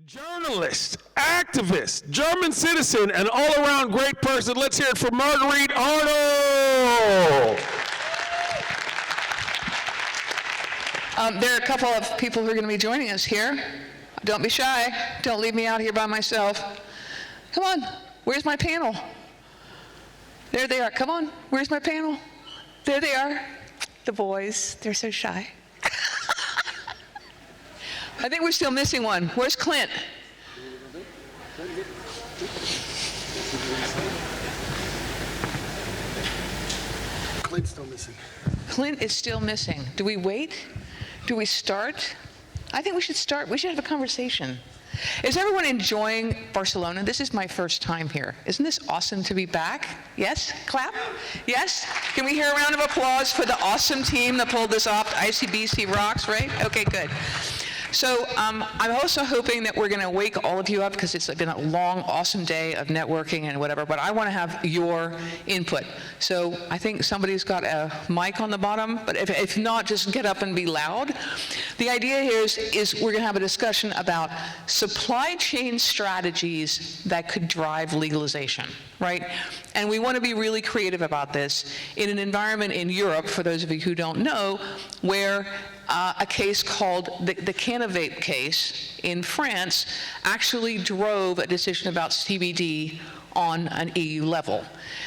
journalist, activist, German citizen, and all-around great person. Let's hear it for Marguerite Arnold. There are a couple of people who are going to be joining us here. Don't be shy. Don't leave me out here by myself. Come on. Where's my panel? There they are. Come on. Where's my panel? There they are. The boys. They're so shy. I think we're still missing one. Where's Clint? Clint's still missing. Clint is still missing. Do we wait? Do we start? I think we should start. We should have a conversation. Is everyone enjoying Barcelona? This is my first time here. Isn't this awesome to be back? Yes? Clap? Yes? Can we hear a round of applause for the awesome team that pulled this off? ICBC rocks, right? Okay, good. So I'm also hoping that we're going to wake all of you up because it's been a long, awesome day of networking and whatever, but I want to have your input. So I think somebody's got a mic on the bottom, but if not, just get up and be loud. The idea here is we're going to have a discussion about supply chain strategies that could drive legalization, right? And we want to be really creative about this in an environment in Europe, for those of you who don't know, where a case called the Kanavape case in France actually drove a decision about CBD on an EU level.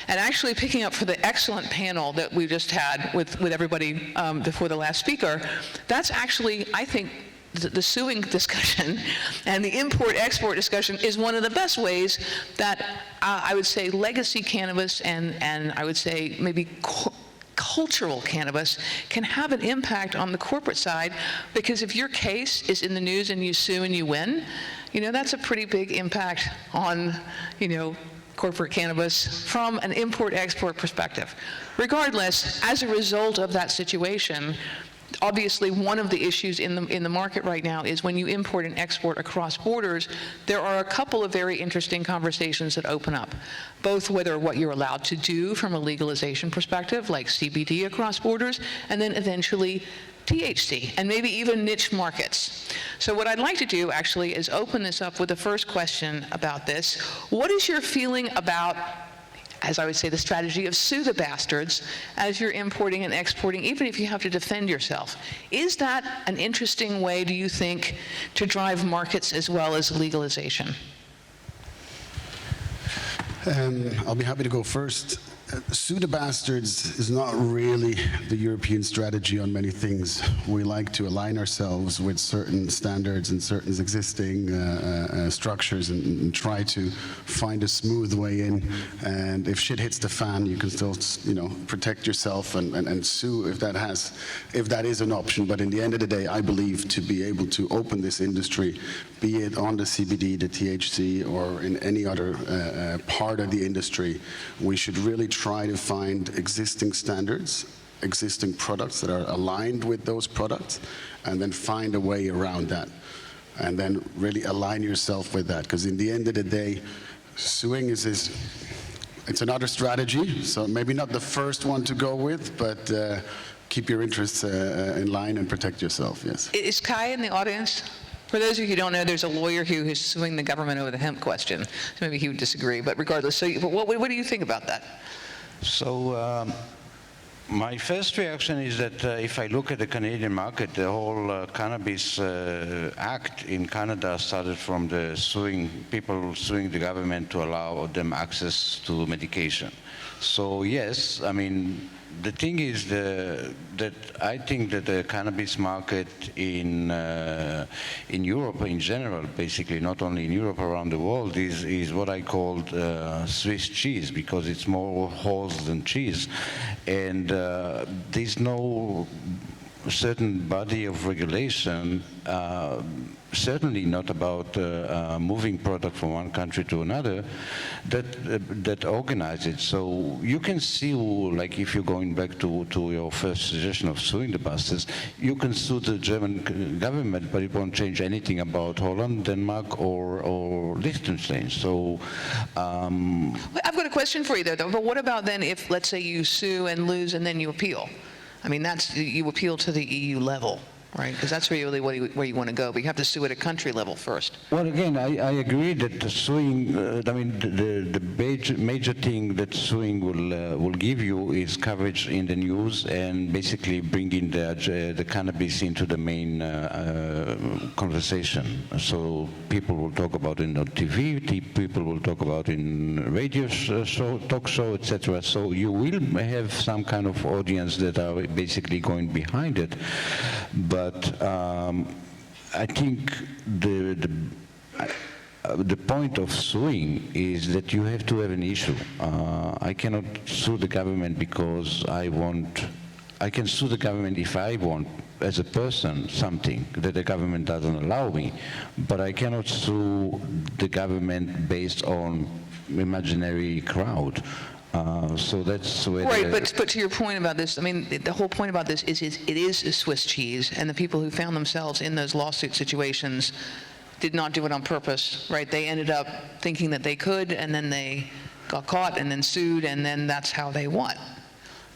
And actually picking up for the excellent panel that we just had with everybody before the last speaker, that's actually, I think, the suing discussion and the import-export discussion is one of the best ways that I would say legacy cannabis and I would say maybe cultural cannabis can have an impact on the corporate side, because if your case is in the news and you sue and you win, that's a pretty big impact on, corporate cannabis from an import-export perspective. Regardless, as a result of that situation, obviously, one of the issues in the market right now is when you import and export across borders, there are a couple of very interesting conversations that open up, both whether what you're allowed to do from a legalization perspective, like CBD across borders, and then eventually THC, and maybe even niche markets. So what I'd like to do, actually, is open this up with the first question about this. What is your feeling about, as I would say, the strategy of sue the bastards as you're importing and exporting, even if you have to defend yourself? Is that an interesting way, do you think, to drive markets as well as legalization? I'll be happy to go first. Sue the bastards is not really the European strategy on many things. We like to align ourselves with certain standards and certain existing structures and try to find a smooth way in. And if shit hits the fan, you can still, protect yourself and sue if that is an option. But in the end of the day, I believe to be able to open this industry, be it on the CBD, the THC, or in any other part of the industry, we should really try to find existing standards, existing products that are aligned with those products, and then find a way around that. And then really align yourself with that. Because in the end of the day, suing it's another strategy, so maybe not the first one to go with, but keep your interests in line and protect yourself, yes. Is Kai in the audience? For those of you who don't know, there's a lawyer here who's suing the government over the hemp question. So maybe he would disagree, but regardless, but what do you think about that? So my first reaction is that if I look at the Canadian market, the whole Cannabis Act in Canada started from the people suing the government to allow them access to medication. So yes, I mean, the thing is that I think that the cannabis market in Europe in general, basically not only in Europe, around the world, is what I call Swiss cheese, because it's more horse than cheese, and there's no certain body of regulation, certainly not about moving product from one country to another, that organize it. So you can see, like if you're going back to your first suggestion of suing the bastards, you can sue the German government, but it won't change anything about Holland, Denmark, or Liechtenstein. So I've got a question for you though, but what about then if, let's say, you sue and lose and then you appeal? I mean, you appeal to the EU level. right? Because that's really where you want to go, but you have to sue at a country level first. Well, again, I agree that the suing, the major thing that suing will give you is coverage in the news and basically bringing the cannabis into the main conversation. So people will talk about it on TV, people will talk about it in radio show, talk show, etc. So you will have some kind of audience that are basically going behind it. But I think the point of suing is that you have to have an issue. I cannot sue the government because I can sue the government if I want, as a person, something that the government doesn't allow me, but I cannot sue the government based on imaginary crowd. So that's where right, but to your point about this, I mean, the whole point about this is it is a Swiss cheese, and the people who found themselves in those lawsuit situations did not do it on purpose, right? They ended up thinking that they could, and then they got caught, and then sued, and then that's how they won.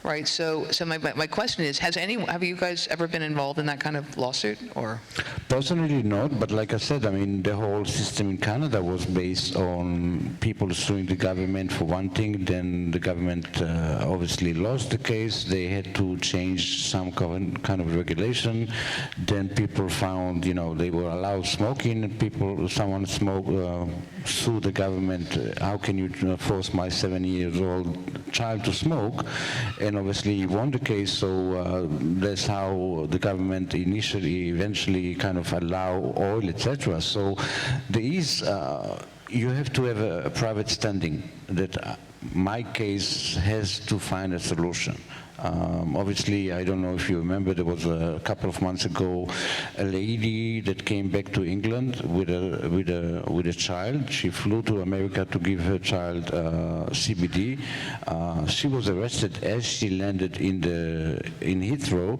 Right, so my question is, have you guys ever been involved in that kind of lawsuit, or? Personally not, but like I said, I mean, the whole system in Canada was based on people suing the government for one thing, then the government obviously lost the case, they had to change some kind of regulation, then people found, they were allowed smoking, someone sued the government, how can you force my 7-year-old child to smoke? And obviously won the case, so that's how the government eventually kind of allow oil, etc. So there is, you have to have a private standing that my case has to find a solution. Obviously, I don't know if you remember, there was a couple of months ago a lady that came back to England with a child. She flew to America to give her child CBD. She was arrested as she landed in Heathrow,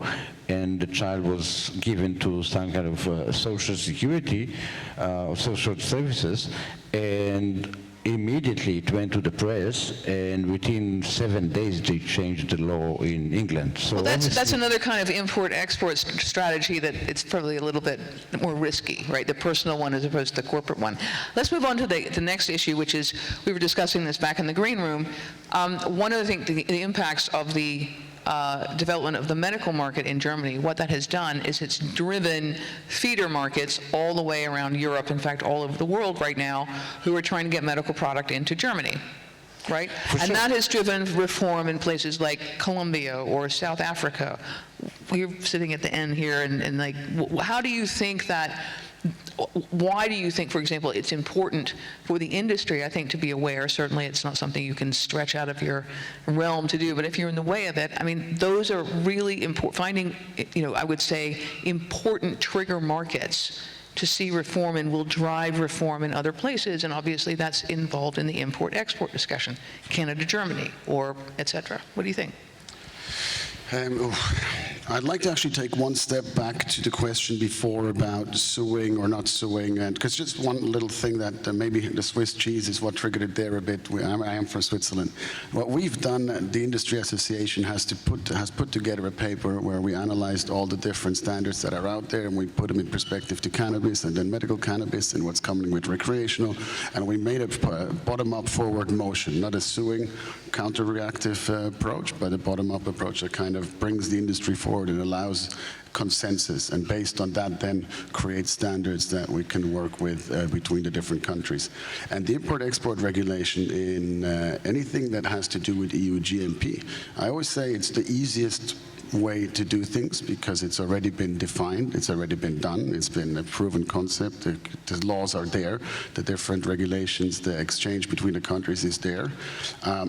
and the child was given to some kind of social security, social services, and immediately it went to the press, and within 7 days they changed the law in England. So well, that's another kind of import-export strategy that it's probably a little bit more risky, right? The personal one as opposed to the corporate one. Let's move on to the next issue, which is, we were discussing this back in the green room. One of the things, the impacts of the development of the medical market in Germany, what that has done is it's driven feeder markets all the way around Europe, in fact all over the world right now, who are trying to get medical product into Germany, right? And that has driven reform in places like Colombia or South Africa. We're sitting at the end here, and like, how do you think that, why do you think, for example, it's important for the industry, I think, to be aware? Certainly it's not something you can stretch out of your realm to do, but if you're in the way of it, I mean, those are really important, finding, I would say, important trigger markets to see reform, and will drive reform in other places, and obviously that's involved in the import-export discussion, Canada, Germany, or et cetera. What do you think? I'd like to actually take one step back to the question before about suing or not suing, and because just one little thing that maybe the Swiss cheese is what triggered it there a bit. I am from Switzerland. What we've done, the industry association has put together a paper where we analyzed all the different standards that are out there, and we put them in perspective to cannabis and then medical cannabis and what's coming with recreational, and we made a bottom-up forward motion, not a suing counter-reactive approach, but a bottom-up approach that kind of brings the industry forward and allows consensus, and based on that then create standards that we can work with between the different countries. And the import-export regulation in anything that has to do with EU GMP, I always say it's the easiest way to do things because it's already been defined, it's already been done, it's been a proven concept, the laws are there, the different regulations, the exchange between the countries is there.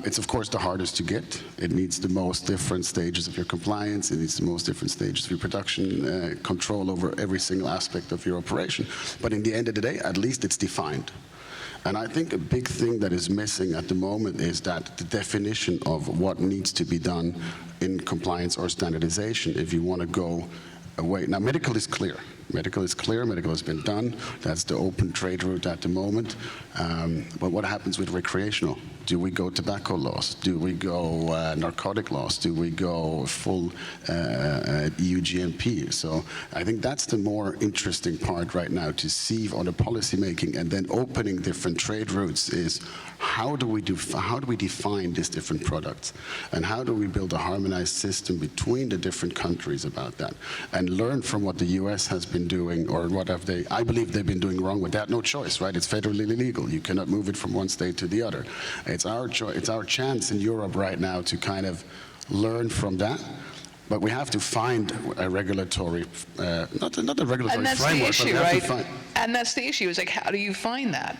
It's of course the hardest to get. It needs the most different stages of your compliance, it needs the most different stages of your production, control over every single aspect of your operation. But in the end of the day, at least it's defined. And I think a big thing that is missing at the moment is that the definition of what needs to be done in compliance or standardization if you want to go away. Now, medical is clear. Medical is clear, medical has been done. That's the open trade route at the moment. But what happens with recreational? Do we go tobacco laws? Do we go narcotic laws? Do we go full EU GMP? So I think that's the more interesting part right now to see on the policy making, and then opening different trade routes is how do we define these different products, and how do we build a harmonized system between the different countries about that, and learn from what the US has been doing, or what have they, I believe they've been doing wrong with that. No choice, right? It's federally illegal. You cannot move it from one state to the other. It's our chance in Europe right now to kind of learn from that. But we have to find a regulatory, not a regulatory And that's framework, the issue, but we have right? to find. And that's the issue, is like, how do you find that?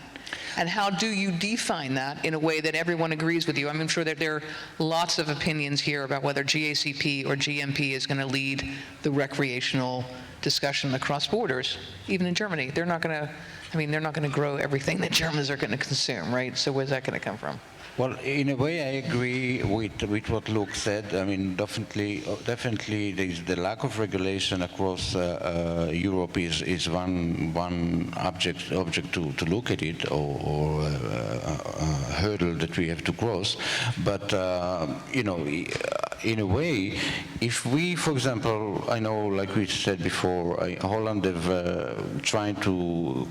And how do you define that in a way that everyone agrees with you? I'm sure that there are lots of opinions here about whether GACP or GMP is going to lead the recreational discussion across borders, even in Germany. They're not going to grow everything that Germans are going to consume, right? So where's that going to come from? Well, in a way, I agree with what Luc said. I mean, definitely, the lack of regulation across Europe is one object to look at it, or hurdle that we have to cross. But in a way, if we, for example, I know, like we said before, Holland have tried to.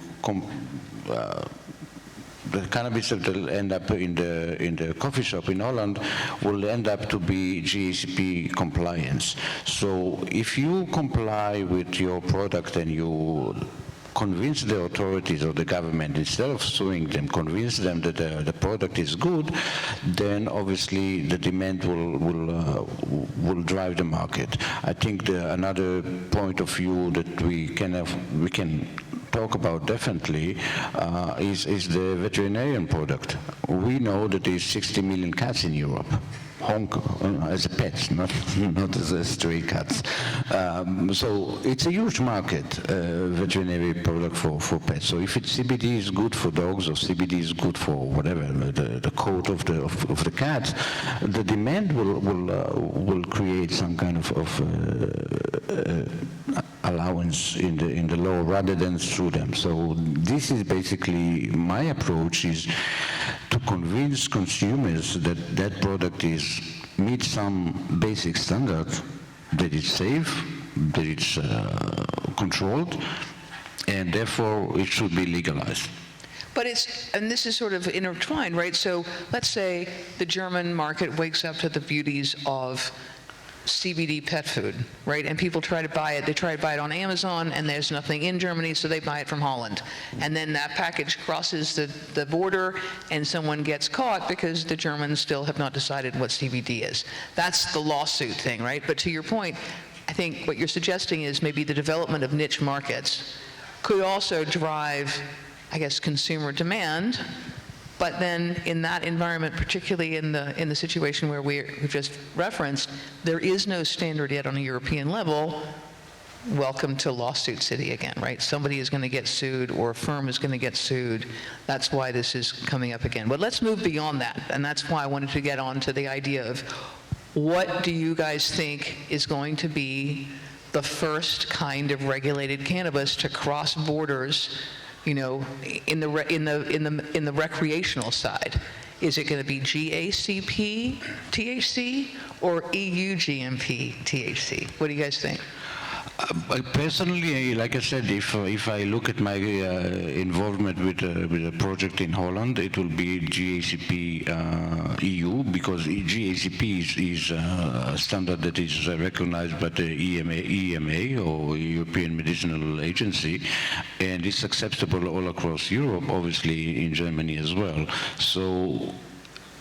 The cannabis that will end up in the coffee shop in Holland will end up to be GACP compliance. So if you comply with your product and you convince the authorities or the government, instead of suing them, convince them that the product is good, then obviously the demand will drive the market. I think another point of view that we can talk about definitely is the veterinarian product. We know that there's 60 million cats in Europe. As a pet, not as a stray cats. So it's a huge market, veterinary product for pets. So if CBD is good for dogs, or CBD is good for whatever, the coat of the cat, the demand will create some kind of allowance in the law rather than through them. So this is basically my approach, is to convince consumers that that product meets some basic standards, that it's safe, that it's controlled, and therefore it should be legalized. But and this is sort of intertwined, right? So let's say the German market wakes up to the beauties of CBD pet food, right? And people try to buy it. They try to buy it on Amazon, and there's nothing in Germany, so they buy it from Holland. And then that package crosses the border, and someone gets caught because the Germans still have not decided what CBD is. That's the lawsuit thing, right? But to your point, I think what you're suggesting is maybe the development of niche markets could also drive, I guess, consumer demand. But then in that environment, particularly in the situation where we've just referenced, there is no standard yet on a European level. Welcome to lawsuit city again, right? Somebody is going to get sued, or a firm is going to get sued. That's why this is coming up again. But let's move beyond that, and that's why I wanted to get on to the idea of what do you guys think is going to be the first kind of regulated cannabis to cross borders, you know, in the recreational side? Is it going to be GACP THC or EU GMP THC? What do you guys think? Personally, like I said, if I look at my involvement with a project in Holland, it will be GACP EU, because GACP is a standard that is recognized by the EMA, or European Medicinal Agency, and it's acceptable all across Europe, obviously in Germany as well. So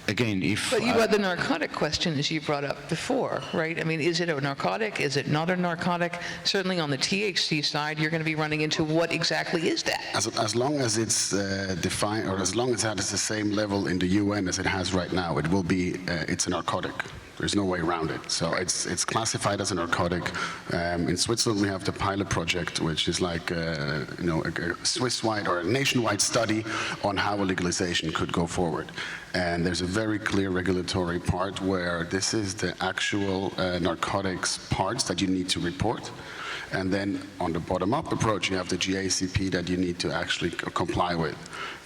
again, But you had the narcotic question, as you brought up before, right? I mean, is it a narcotic? Is it not a narcotic? Certainly on the THC side, you're going to be running into what exactly is that? As long as it's defined, or as long as it has the same level in the UN as it has right now, it will be, it's a narcotic. There's no way around it. So it's classified as a narcotic. In Switzerland, we have the pilot project, which is like a Swiss-wide or a nationwide study on how a legalization could go forward. And there's a very clear regulatory part where this is the actual narcotics parts that you need to report. And then on the bottom-up approach, you have the GACP that you need to actually comply with.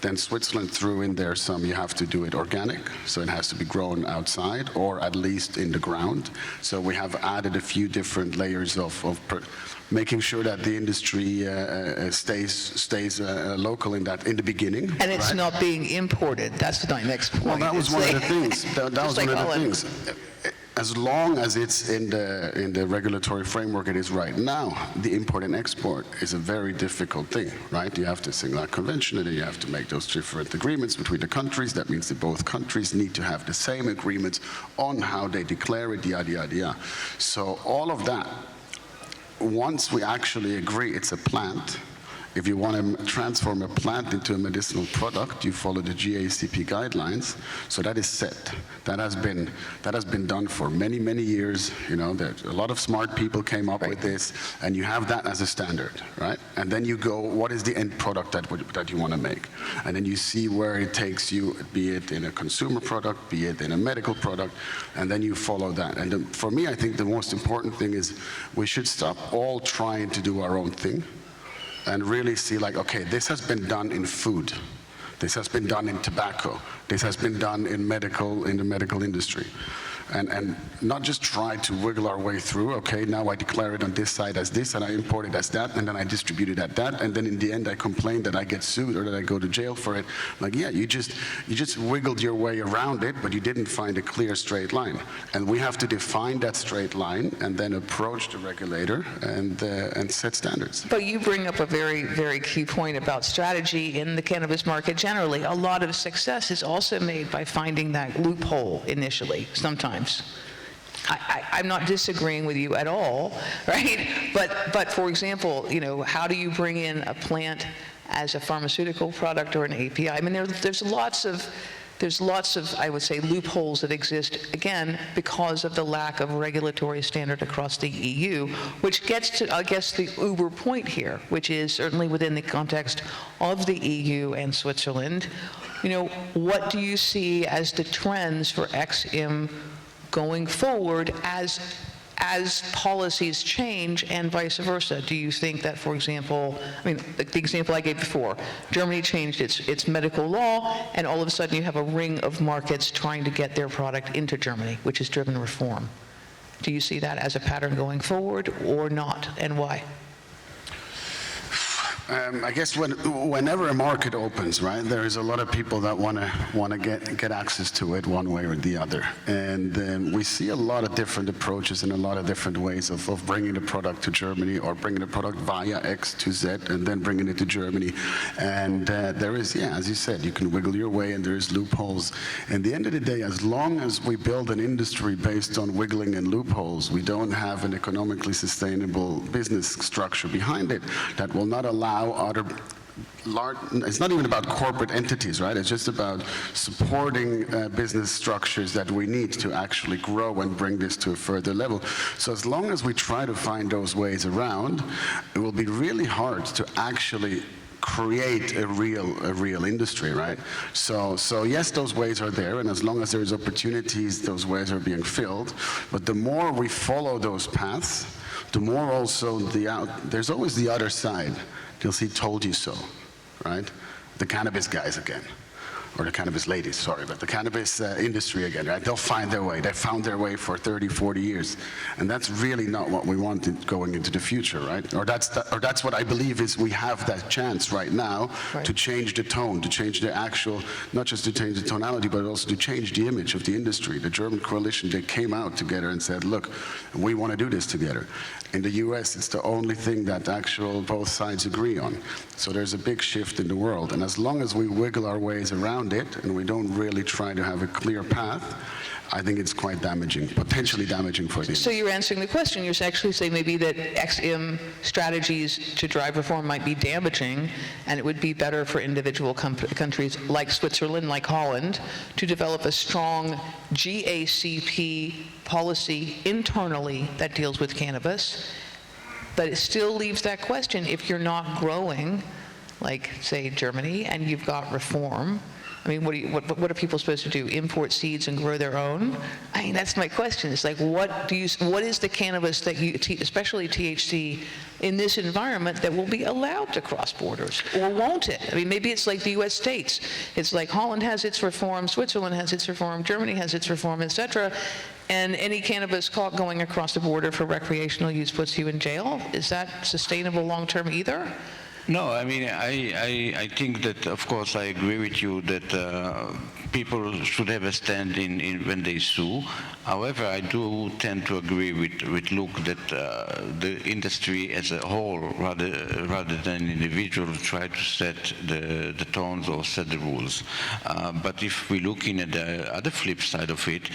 Then Switzerland threw in there some, you have to do it organic, so it has to be grown outside or at least in the ground. So we have added a few different layers of making sure that the industry stays local in the beginning. And it's not being imported. That's my next point. Well, that was one of the things. That was one of the things. As long as it's in the regulatory framework it is right now, the import and export is a very difficult thing, right? You have to sign that convention, and then you have to make those different agreements between the countries. That means that both countries need to have the same agreements on how they declare it, yada, yada, yada. So all of that, once we actually agree it's a plant, if you want to transform a plant into a medicinal product, you follow the GACP guidelines. So that is set. That has been done for many, many years. You know, that a lot of smart people came up with this, and you have that as a standard, right? And then you go, what is the end product that you want to make? And then you see where it takes you, be it in a consumer product, be it in a medical product, and then you follow that. And for me, I think the most important thing is we should stop all trying to do our own thing, and really see like, okay, this has been done in food. This has been done in tobacco. This has been done in the medical industry. And not just try to wiggle our way through, okay, now I declare it on this side as this, and I import it as that, and then I distribute it at that, and then in the end I complain that I get sued or that I go to jail for it. Like, yeah, you just wiggled your way around it, but you didn't find a clear straight line. And we have to define that straight line and then approach the regulator and set standards. But you bring up a very, very key point about strategy in the cannabis market generally. A lot of success is also made by finding that loophole initially, sometimes. I'm not disagreeing with you at all, right? But for example, you know, how do you bring in a plant as a pharmaceutical product or an API? I mean, there's lots of, I would say, loopholes that exist, again, because of the lack of regulatory standard across the EU, which gets to, I guess, the uber point here, which is certainly within the context of the EU and Switzerland. You know, what do you see as the trends for XM going forward as policies change and vice versa? Do you think that, for example, I mean, the example I gave before, Germany changed its medical law, and all of a sudden you have a ring of markets trying to get their product into Germany, which has driven reform. Do you see that as a pattern going forward or not, and why? I guess whenever a market opens, right, there is a lot of people that want to get access to it one way or the other, and we see a lot of different approaches and a lot of different ways of bringing the product to Germany, or bringing the product via X to Z and then bringing it to Germany. And there is, yeah, as you said, you can wiggle your way, and there is loopholes. And the end of the day, as long as we build an industry based on wiggling and loopholes, we don't have an economically sustainable business structure behind it that will not allow other large, it's not even about corporate entities, right? It's just about supporting business structures that we need to actually grow and bring this to a further level. So as long as we try to find those ways around, it will be really hard to actually create a real industry, right? So yes, those ways are there, and as long as there's opportunities, those ways are being filled. But the more we follow those paths, the more also there's always the other side. You'll see "told you so," right? The cannabis guys again, or the cannabis ladies, sorry, but the cannabis industry again, right? They'll find their way. They found their way for 30, 40 years. And that's really not what we want going into the future, right? Or that's what I believe is we have that chance right now to change the tone, to change the actual, not just to change the tonality, but also to change the image of the industry. The German coalition, they came out together and said, look, we want to do this together. In the US, it's the only thing that both sides agree on. So there's a big shift in the world. And as long as we wiggle our ways around it and we don't really try to have a clear path, I think it's quite damaging, potentially damaging for the So you're answering the question. You're actually saying maybe that XM strategies to drive reform might be damaging, and it would be better for individual countries like Switzerland, like Holland, to develop a strong GACP policy internally that deals with cannabis. But it still leaves that question, if you're not growing, like, say, Germany, and you've got reform, I mean, what are people supposed to do? Import seeds and grow their own? I mean, that's my question. It's like, what is the cannabis that especially THC, in this environment that will be allowed to cross borders, or won't it? I mean, maybe it's like the U.S. states. It's like Holland has its reform, Switzerland has its reform, Germany has its reform, et cetera. And any cannabis caught going across the border for recreational use puts you in jail. Is that sustainable long-term either? No, I mean, I think that, of course, I agree with you that people should have a stand in when they sue. However, I do tend to agree with Luc that the industry as a whole, rather than individual, try to set the tones or set the rules. But if we look in at the other flip side of it,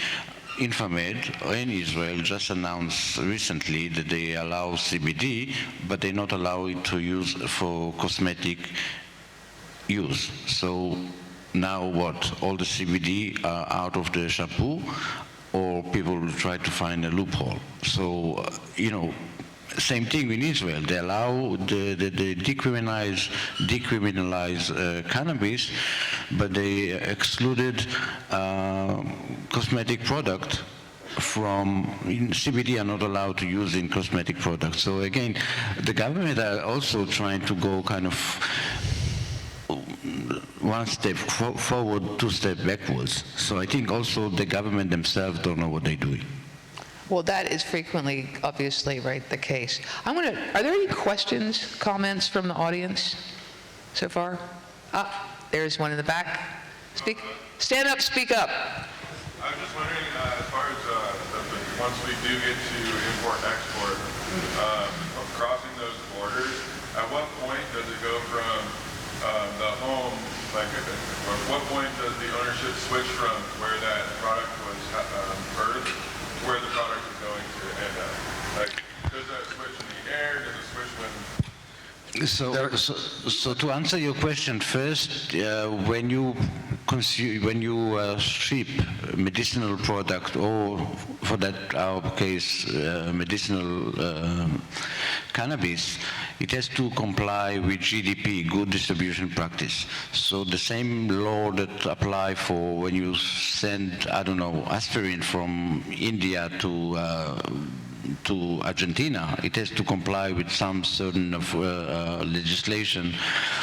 Infamed in Israel just announced recently that they allow CBD, but they not allow it to use for cosmetic use. So now what? All the CBD are out of the shampoo, or people will try to find a loophole. So, same thing in Israel. They allow they decriminalize cannabis, but they excluded cosmetic product from CBD are not allowed to use in cosmetic products. So again, the government are also trying to go kind of one step forward, two steps backwards. So I think also the government themselves don't know what they're doing. Well, that is frequently, obviously, right, the case. Are there any questions, comments from the audience so far? There's one in the back. Stand up, speak up. I was just wondering, as far as once we do get to import-export, of crossing those borders, at what point does it go from the home, at what point does the ownership switch from where that product was birthed to where the product is going to end up? Does that switch in the air? Does it switch when... So to answer your question first, when you ship medicinal product, or for that our case medicinal cannabis, it has to comply with GDP, good distribution practice. So the same law that apply for when you send, I don't know, aspirin from India to Argentina, it has to comply with some certain legislation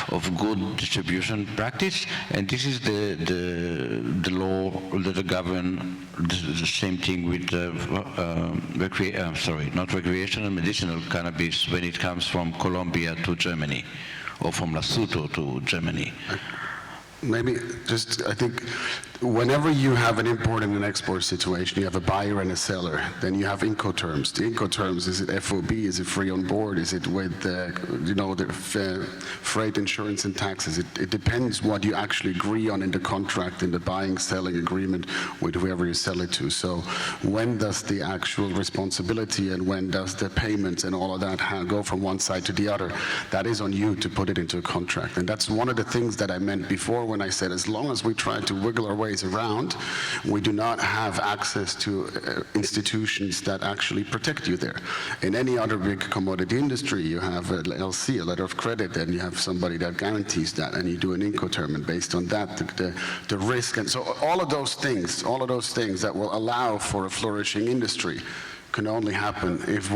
of good distribution practice, and this is the law that govern the same thing with not recreational, medicinal cannabis when it comes from Colombia to Germany, or from Lesotho to Germany. Maybe just, I think, whenever you have an import and an export situation, you have a buyer and a seller, then you have Incoterms. The Incoterms, is it FOB, is it free on board, is it with, the freight, insurance, and taxes? It depends what you actually agree on in the contract, in the buying, selling agreement with whoever you sell it to. So when does the actual responsibility and when does the payment and all of that go from one side to the other? That is on you to put it into a contract. And that's one of the things that I meant before when I said, as long as we try to wiggle our ways around, we do not have access to institutions that actually protect you there. In any other big commodity industry, you have an LC, a letter of credit, and you have somebody that guarantees that, and you do an Incoterm, and based on that, the risk, and so all of those things that will allow for a flourishing industry can only happen if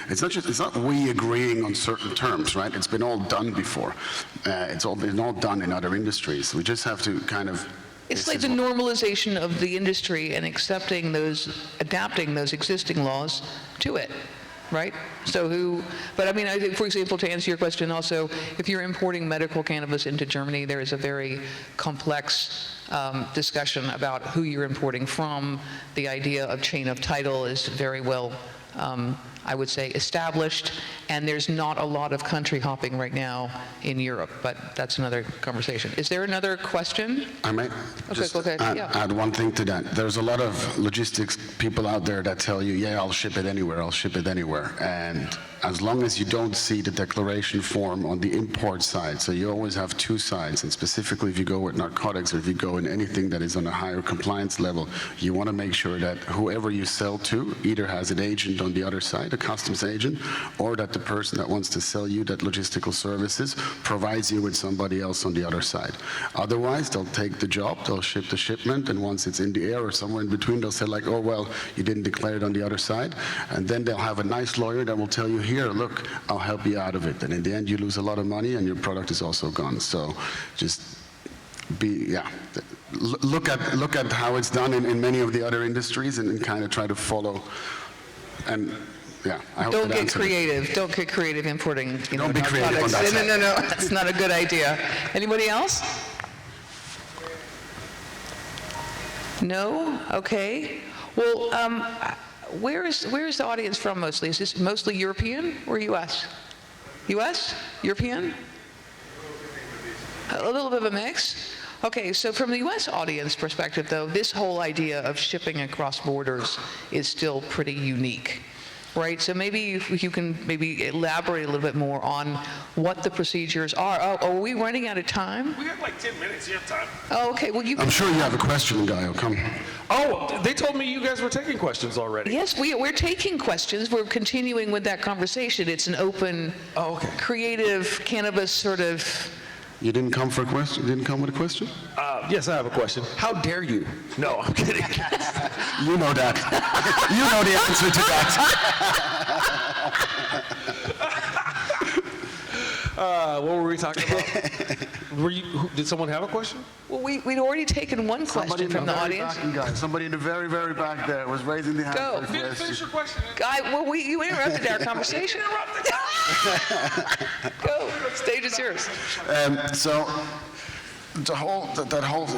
it's not we agreeing on certain terms, right? It's been all done before. It's all been done in other industries. We just have to kind of... It's like the normalization of the industry and adapting those existing laws to it, right? But I mean, I think, for example, to answer your question also, if you're importing medical cannabis into Germany, there is a very complex discussion about who you're importing from. The idea of chain of title is very well, I would say, established, and there's not a lot of country hopping right now in Europe, but that's another conversation. Is there another question? I might just add one thing to that. There's a lot of logistics people out there that tell you, yeah, I'll ship it anywhere, and as long as you don't see the declaration form on the import side, so you always have two sides, and specifically if you go with narcotics or if you go in anything that is on a higher compliance level, you want to make sure that whoever you sell to either has an agent on the other side, a customs agent, or that the person that wants to sell you that logistical services provides you with somebody else on the other side. Otherwise, they'll take the job, they'll ship the shipment, and once it's in the air or somewhere in between, they'll say like, oh, well, you didn't declare it on the other side, and then they'll have a nice lawyer that will tell you, here, look, I'll help you out of it. And in the end, you lose a lot of money, and your product is also gone. So just look at how it's done in many of the other industries, and kind of try to follow. And yeah, I hope Don't that get answered it. creative. Don't get creative importing, Don't be creative on narcotics. that No, side. that's not a good idea. Anybody else? No? Okay. Well, where is the audience from mostly? Is this mostly European or U.S.? U.S.? European? A little bit of a mix? Okay, so from the U.S. audience perspective, though, this whole idea of shipping across borders is still pretty unique, right? So maybe if you can maybe elaborate a little bit more on what the procedures are. Oh, are we running out of time? We have like 10 minutes. You have time. Oh, okay, well, you I'm sure you have a question, Gaio. Come. Oh, they told me you guys were taking questions already. Yes, we're taking questions. We're continuing with that conversation. It's an open, creative cannabis sort of. You didn't come for a question? You didn't come with a question? Yes, I have a question. How dare you? No, I'm kidding. You know that. You know the answer to that. What were we talking about? Did someone have a question? Well, we'd already taken one question from the audience. Somebody in the very, very back there was raising the hand. Go. for a question. Finish your question. Guy, well, you interrupted our conversation. Go. Stage is yours. So that whole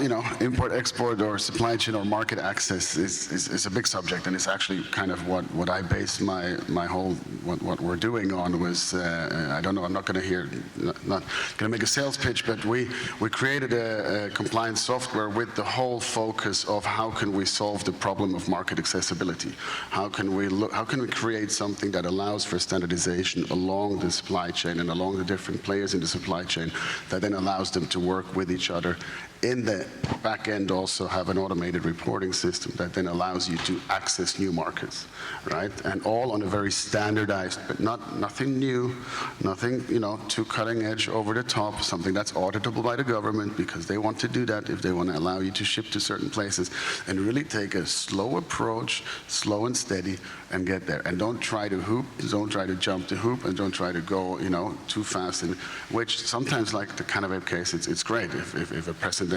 import, export, or supply chain or market access is a big subject, and it's actually kind of what I base my whole what we're doing on was I don't know, I'm not going to make a sales pitch, but we created a compliance software with the whole focus of how can we solve the problem of market accessibility. How can we create something that allows for standardization along the supply chain and along the different players in the supply chain, that then allows them to work with each other. In the back end, also have an automated reporting system that then allows you to access new markets, right? And all on a very standardized, but nothing new, nothing too cutting edge, over the top, something that's auditable by the government, because they want to do that if they want to allow you to ship to certain places, and really take a slow approach, slow and steady, and get there. And don't try to hoop, don't try to jump the hoop, and don't try to go too fast. And which sometimes, like the Kanavape case, it's great if a precedent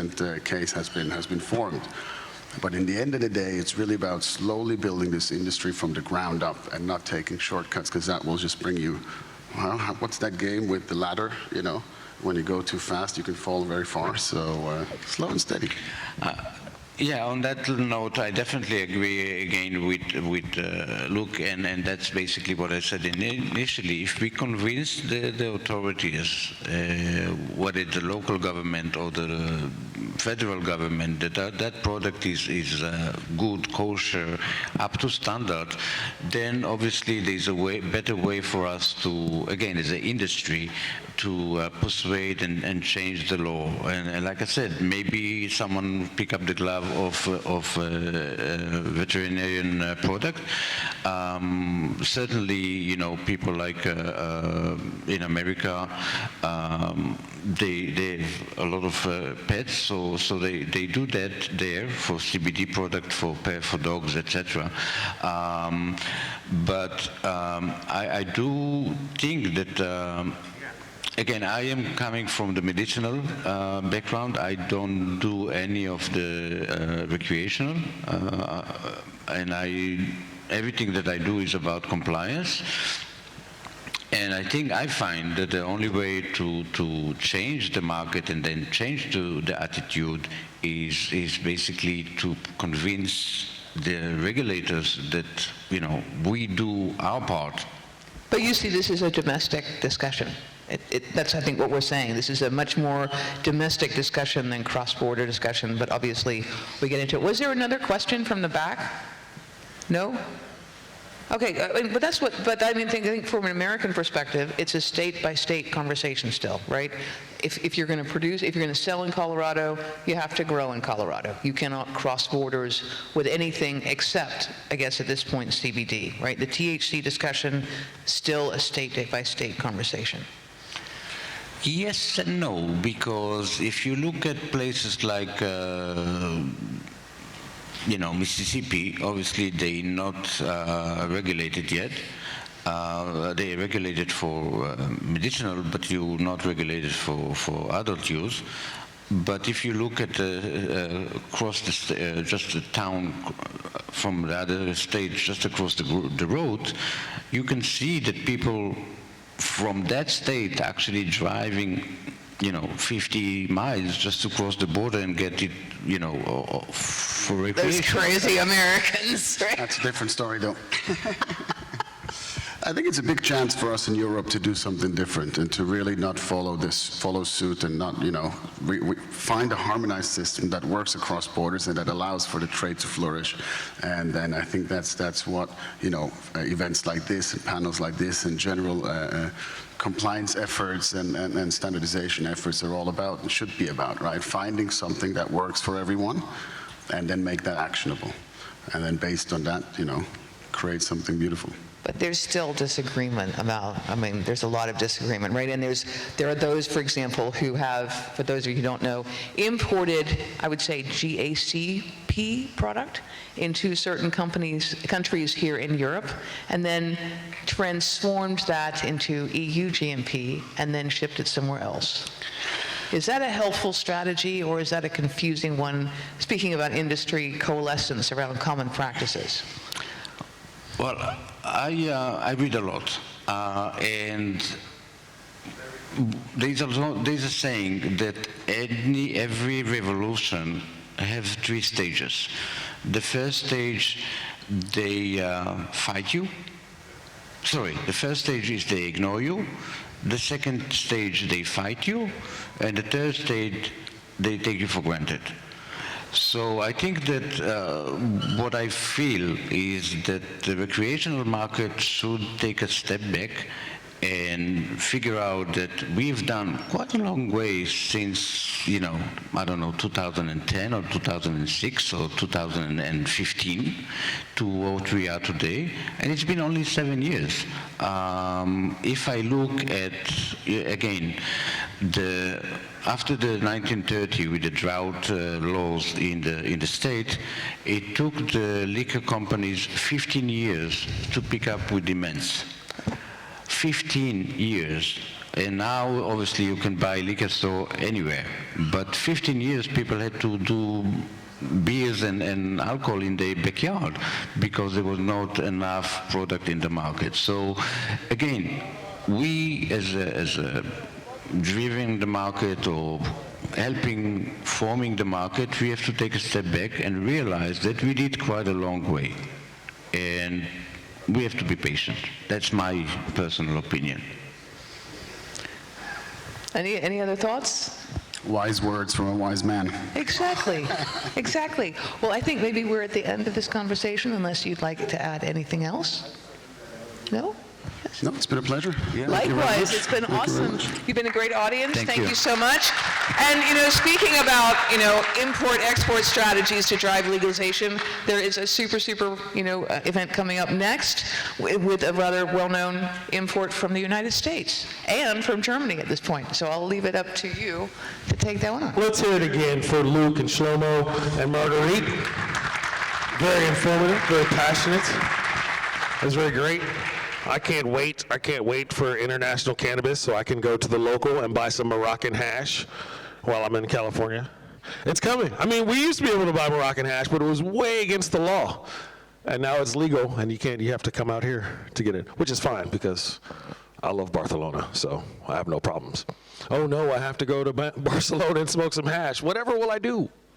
case has been formed. But in the end of the day, it's really about slowly building this industry from the ground up and not taking shortcuts, because that will just bring you, well, what's that game with the ladder, when you go too fast, you can fall very far. So slow and steady. Yeah, on that note, I definitely agree again with Luc, and that's basically what I said initially. If we convince the authorities, whether the local government or the federal government, that product is good, kosher, up to standard, then obviously there's a better way for us to, again, as an industry, to persuade and change the law. And like I said, maybe someone pick up the glove of veterinarian product. Certainly, people like in America, they have a lot of pets, so they do that there for CBD product for dogs, etc. But I do think that. Again, I am coming from the medicinal background. I don't do any of the recreational, and everything that I do is about compliance. And I find that the only way to change the market and then change the attitude is basically to convince the regulators that we do our part. But you see this as a domestic discussion. That's, I think, what we're saying. This is a much more domestic discussion than cross-border discussion, but obviously we get into it. Was there another question from the back? No? Okay, but that's what. But I mean, I think from an American perspective, it's a state-by-state conversation still, right? If you're going to produce, if you're going to sell in Colorado, you have to grow in Colorado. You cannot cross borders with anything except, I guess, at this point, CBD, right? The THC discussion, still a state-by-state conversation. Yes and no, because if you look at places like Mississippi, obviously they're not regulated yet. They are regulated for medicinal, but you're not regulated for adult use. But if you look at across just the town from the other state, just across the road, you can see that people from that state actually driving 50 miles just to cross the border and get it, for recreation. Those crazy Americans, right? That's a different story, though. I think it's a big chance for us in Europe to do something different and to really not follow suit and not, we find a harmonized system that works across borders and that allows for the trade to flourish. And then I think that's what, events like this and panels like this and general compliance efforts and standardization efforts are all about and should be about, right? Finding something that works for everyone and then make that actionable. And then based on that, create something beautiful. But there's still disagreement about, there's a lot of disagreement, right? And there are those, for example, who have, for those of you who don't know, imported, I would say, GACP product into certain countries here in Europe, and then transformed that into EU GMP, and then shipped it somewhere else. Is that a helpful strategy, or is that a confusing one, speaking about industry coalescence around common practices? Well, I read a lot, and there's a saying that every revolution has 3 stages. The first stage, they fight you. Sorry, the first stage is they ignore you. The second stage, they fight you. And the third stage, they take you for granted. So I think that what I feel is that the recreational market should take a step back and figure out that we've done quite a long way since, 2010 or 2006 or 2015 to what we are today, and it's been only 7 years. If I look at, again, after the 1930 with the drought laws in the state, it took the liquor companies 15 years to pick up with demands. 15 years. And now, obviously, you can buy liquor store anywhere. But 15 years, people had to do beers and alcohol in their backyard because there was not enough product in the market. So, again, we as a driving the market or helping forming the market, we have to take a step back and realize that we did quite a long way. And we have to be patient. That's my personal opinion. Any other thoughts? Wise words from a wise man. Exactly. Exactly. Well, I think maybe we're at the end of this conversation, unless you'd like to add anything else. No? Yes. No, it's been a pleasure. Yeah. Likewise, it's been awesome. You've been a great audience. Thank you so much. And, speaking about, import-export strategies to drive legalization, there is a super, event coming up next with a rather well-known import from the United States and from Germany at this point. So I'll leave it up to you to take that one on. Let's hear it again for Luc and Shlomo and Marguerite. Very informative, very passionate. It was very great. I can't wait for international cannabis so I can go to the local and buy some Moroccan hash while I'm in California. It's coming. We used to be able to buy Moroccan hash, but it was way against the law. And now it's legal, and you have to come out here to get it, which is fine because I love Barcelona, so I have no problems. Oh no, I have to go to Barcelona and smoke some hash. Whatever will I do?